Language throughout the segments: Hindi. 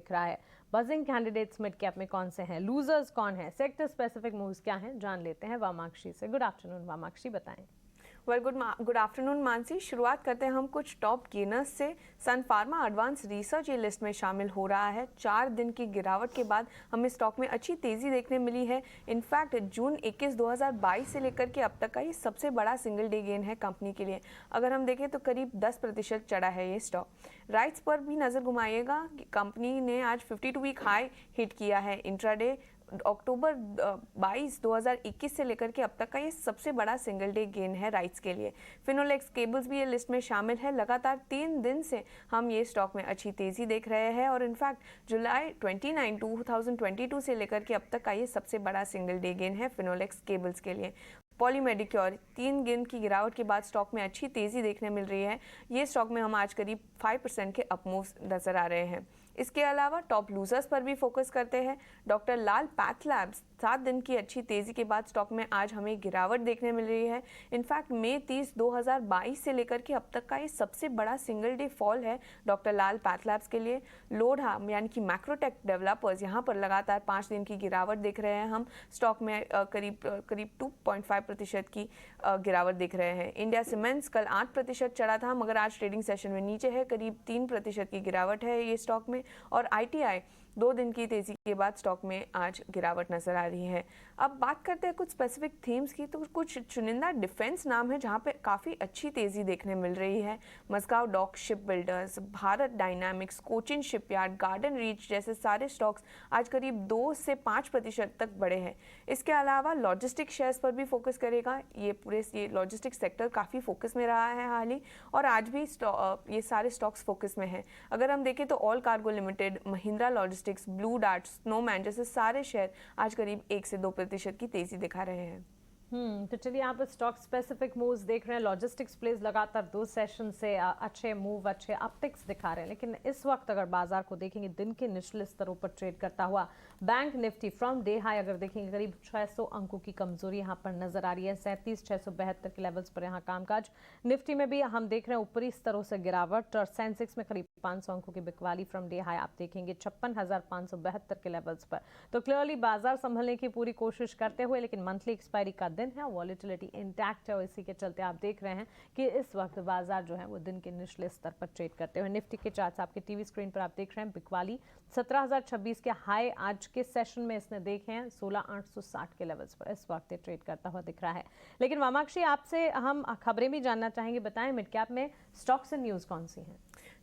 दिख रहा है। बजिंग कैंडिडेट्स मिड कैप में कौन से हैं, लूजर्स कौन है, सेक्टर स्पेसिफिक मूव्स क्या हैं, जान लेते हैं वामाक्षी से। गुड आफ्टरनून वामाक्षी, बताएं। Good afternoon Mansi. शुरुआत करते हैं हम कुछ टॉप गेनर्स से। सन फार्मा एडवांस रिसर्च ये लिस्ट में शामिल हो रहा है। 4 दिन की गिरावट के बाद हमें स्टॉक में अच्छी तेजी देखने मिली है। इनफैक्ट जून 21 2022 से लेकर के अब तक का ये सबसे बड़ा सिंगल डे गेन है कंपनी के लिए। अगर हम देखें तो करीब 10% चढ़ा है ये स्टॉक। राइट्स पर भी नजर घुमाइएगा, कंपनी ने आज 52 वीक हाई हिट किया है। इंट्राडे अक्टूबर 22 2021 से लेकर के अब तक का ये सबसे बड़ा सिंगल डे गेन है राइट्स के लिए। फिनोलेक्स केबल्स भी ये लिस्ट में शामिल है। लगातार 3 दिन से हम ये स्टॉक में अच्छी तेजी देख रहे हैं और इनफैक्ट जुलाई 29 2022 से लेकर के अब तक का ये सबसे बड़ा सिंगल डे गेन है फिनोलेक्स केबल्स के लिए। पॉलीमेडिक्योर 3 दिन की गिरावट के बाद स्टॉक में अच्छी तेजी देखने मिल रही है। ये स्टॉक में हम आज करीब 5% के अपमूव नजर आ रहे हैं। इसके अलावा टॉप लूजर्स पर भी फोकस करते हैं। डॉक्टर लाल पैथ लैब्स 7 दिन की अच्छी तेजी के बाद स्टॉक में आज हमें गिरावट देखने मिल रही है। इनफैक्ट मई 30 2022 से लेकर के अब तक का ये सबसे बड़ा सिंगल डे फॉल है डॉक्टर लाल पैथ लैब्स के लिए। लोढ़ा यानी कि मैक्रोटेक डेवलपर्स यहाँ पर लगातार 5 दिन की गिरावट देख रहे हैं। हम स्टॉक में करीब 2.5% की गिरावट देख रहे हैं। इंडिया सीमेंट्स कल 8% चढ़ा था मगर आज ट्रेडिंग सेशन में नीचे है, करीब 3% की गिरावट है ये स्टॉक में। और आईटीआई 2 दिन की तेजी के बाद स्टॉक में आज गिरावट नजर आ रही है। अब बात करते हैं कुछ स्पेसिफिक थीम्स की, तो कुछ चुनिंदा डिफेंस नाम है जहां पे काफ़ी अच्छी तेजी देखने मिल रही है। Mazagon Dock Shipbuilders, Bharat Dynamics, Cochin Shipyard, Garden Reach जैसे सारे स्टॉक्स आज करीब 2 से 5% तक बढ़े हैं। इसके अलावा लॉजिस्टिक शेयर्स पर भी फोकस करेगा। ये लॉजिस्टिक सेक्टर काफ़ी फोकस में रहा है हाल ही, और आज भी ये सारे स्टॉक्स फोकस में हैं। अगर हम देखें तो all cargo limited, Mahindra Logistics, Blue dart, snowman जैसे सारे शेयर आज करीब 1 से 2% की तेजी दिखा रहे हैं। तो चलिए यहाँ पर स्टॉक स्पेसिफिक मूव्स देख रहे हैं। लॉजिस्टिक्स प्लेस लगातार 2 सेशन से अच्छे मूव, अच्छे अपटिक्स दिखा रहे हैं, लेकिन इस वक्त अगर बाजार को देखेंगे दिन के निचले स्तरों पर ट्रेड करता हुआ bank Nifty from day high अगर देखेंगे करीब 600 अंकों की कमजोरी यहाँ पर नजर आ रही है। 37,672 के लेवल्स पर यहाँ कामकाज। निफ्टी में भी हम देख रहे हैं ऊपरी स्तरों से गिरावट, और सेंसेक्स में करीब 500 अंकों की बिकवाली फ्रॉम डे हाई आप देखेंगे 56,572 के लेवल्स पर। तो क्लियरली बाजार संभलने की पूरी कोशिश करते हुए, लेकिन मंथली एक्सपायरी का दिन है, वॉलेटिलिटी इंटैक्ट है और इसी के चलते आप देख रहे हैं कि इस वक्त बाजार जो है वो दिन के निचले स्तर पर ट्रेड करते हुए। निफ्टी के चार्ट्स आपके टीवी स्क्रीन पर आप देख रहे हैं। बिकवाली 17,026 के हाई आज के सेशन में इसने देखे हैं 16,860 के लेवल्स पर इस वक्त ट्रेड करता हुआ दिख रहा है। लेकिन वामाक्षी, आपसे हम खबरें भी जानना चाहेंगे, बताएं मिड कैप में स्टॉक्स एंड न्यूज कौन सी हैं?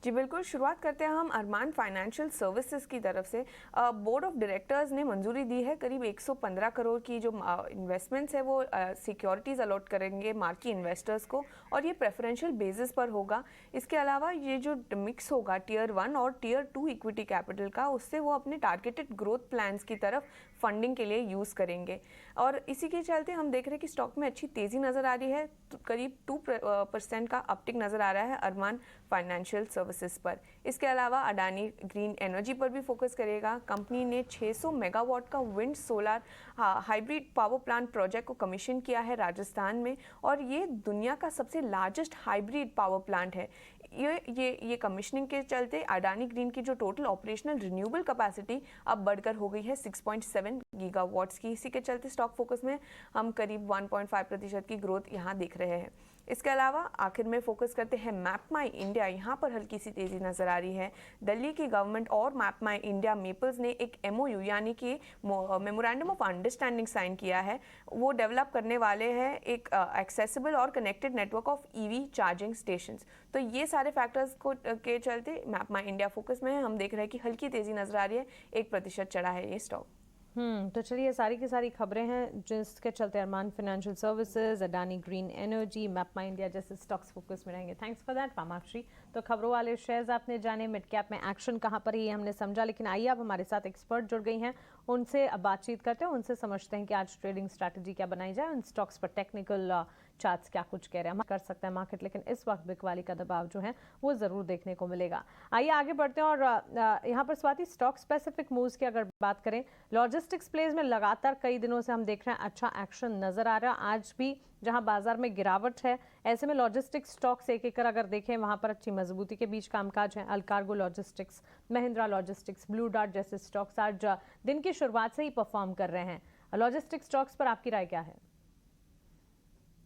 जी बिल्कुल, शुरुआत करते हैं हम अरमान फाइनेंशियल सर्विसेज की तरफ से। बोर्ड ऑफ डायरेक्टर्स ने मंजूरी दी है करीब 115 करोड़ की जो इन्वेस्टमेंट्स है वो सिक्योरिटीज़ अलॉट करेंगे मार्की इन्वेस्टर्स को, और ये प्रेफरेंशियल बेसिस पर होगा। इसके अलावा ये जो मिक्स होगा टियर 1 और टियर 2 इक्विटी कैपिटल का, उससे वो अपने टारगेटेड ग्रोथ प्लान्स की तरफ फंडिंग के लिए यूज़ करेंगे। और इसी के चलते हम देख रहे हैं कि स्टॉक में अच्छी तेज़ी नज़र आ रही है। तो करीब 2% का अपटिक नज़र आ रहा है अरमान फाइनेंशियल सर्विसेज पर। इसके अलावा अडानी ग्रीन एनर्जी पर भी फोकस करेगा। कंपनी ने 600 मेगावाट का wind solar hybrid power plant project को कमीशन किया है राजस्थान में, और ये दुनिया का सबसे लार्जेस्ट हाइब्रिड पावर प्लांट है। ये कमीशनिंग के चलते अडानी ग्रीन की जो टोटल ऑपरेशनल रिन्यूएबल कैपेसिटी अब बढ़कर हो गई है 6.7 गीगावाट्स की। इसी के चलते स्टॉक फोकस में हम करीब 1.5% की ग्रोथ यहाँ देख रहे हैं। इसके अलावा आखिर में फोकस करते हैं मैपमाई इंडिया। यहाँ पर हल्की सी तेजी नजर आ रही है। दिल्ली की गवर्नमेंट और मैपमाई इंडिया मेपल्स ने एक MOU यानी कि मेमोरेंडम ऑफ अंडरस्टैंडिंग साइन किया है। वो डेवलप करने वाले हैं एक एक्सेसिबल और connected network of EV charging stations. तो ये सारे फैक्टर्स के चलते मैपमाई इंडिया फोकस में है। हम देख रहे हैं कि हल्की तेजी नजर आ रही है, 1% चढ़ा है ये स्टॉक। तो चलिए सारी की सारी खबरें हैं जिसके चलते Arman Financial Services, Adani Green Energy, MapmyIndia जैसे स्टॉक्स फोकस में रहेंगे। Thanks for that Vamakshi. तो खबरों वाले शेयर्स आपने जाने, मिड कैप में एक्शन कहां पर है ये हमने समझा, लेकिन आइए अब हमारे साथ एक्सपर्ट जुड़ गई हैं, उनसे बातचीत करते हैं, उनसे समझते हैं कि आज ट्रेडिंग स्ट्रैटेजी क्या बनाई जाए, उन स्टॉक्स पर टेक्निकल चार्ट्स क्या कुछ कह रहे हैं, हम कर सकते हैं मार्केट, लेकिन इस वक्त बिकवाली का दबाव जो है वो ज़रूर देखने को मिलेगा। आइए आगे बढ़ते हैं और यहाँ पर स्वाति स्टॉक स्पेसिफिक मूव्स की अगर बात करें, लॉजिस्टिक्स प्लेज में लगातार कई दिनों से हम देख रहे हैं अच्छा एक्शन नजर आ रहा है। आज भी जहां बाजार में गिरावट है, ऐसे में लॉजिस्टिक्स स्टॉक्स एक एक अगर देखें वहां पर अच्छी मजबूती के बीच कामकाज है। Allcargo Logistics, Mahindra Logistics, Blue Dart जैसे स्टॉक्स आज दिन की शुरुआत से ही परफॉर्म कर रहे हैं। लॉजिस्टिक्स स्टॉक्स पर आपकी राय क्या है?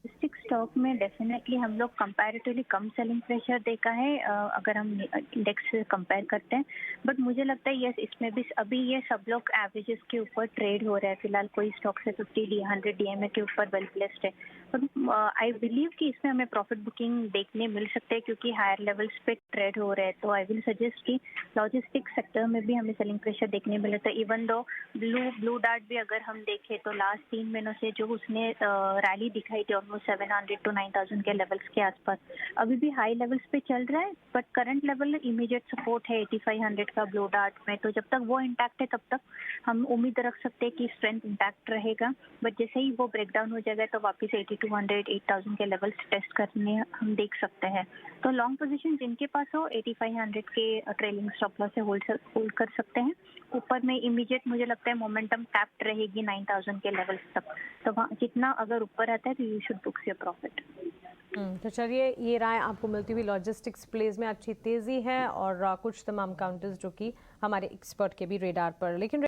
लॉजिस्टिक स्टॉक में डेफिनेटली हम लोग कंपैरेटिवली कम सेलिंग प्रेशर देखा है अगर हम इंडेक्स से कंपेयर करते हैं। बट मुझे लगता है यस, इसमें भी अभी ये सब लोग एवरेजेस के ऊपर ट्रेड हो रहा है। फिलहाल कोई स्टॉक से 50-100 डीएमए के ऊपर वेल प्लेस्ड है। बट आई बिलीव कि इसमें हमें प्रॉफिट बुकिंग देखने मिल सकते हैं क्योंकि हायर लेवल्स पे ट्रेड हो रहे हैं। तो आई विल सजेस्ट कि लॉजिस्टिक सेक्टर में भी हमें सेलिंग प्रेशर देखने मिल रहा है। इवन दो ब्लू डार्ट भी अगर हम देखें तो लास्ट 3 महीनों से जो उसने रैली दिखाई थी 700 to 9000 के लेवल्स के आसपास, अभी भी हाई लेवल्स पे चल रहा है। But current level immediate support है 8500 का ब्लू डार्ट में। तो जब तक वो इंटैक्ट है तब तक हम उम्मीद रख सकते हैं कि स्ट्रेंथ इंटैक्ट रहेगा। बट जैसे ही वो ब्रेक डाउन हो जाएगा तो वापस 8200 8000 के लेवल्स टेस्ट करने हम देख सकते हैं। तो लॉन्ग पोजीशन जिनके पास हो 8500 के ट्रेलिंग स्टॉप लॉस से होल्ड कर सकते हैं। ऊपर में इमीडिएट मुझे लगता है मोमेंटम कैप्ड रहेगी 9000 के लेवल्स तक। तो वहाँ जितना अगर ऊपर आता है तो you should book your profit. तो चलिए, ये राय आपको मिलती हुई लॉजिस्टिक्स प्लेज में अच्छी तेजी है और कुछ तमाम काउंटर्स जो कि हमारे एक्सपर्ट के भी रेडार पर, लेकिन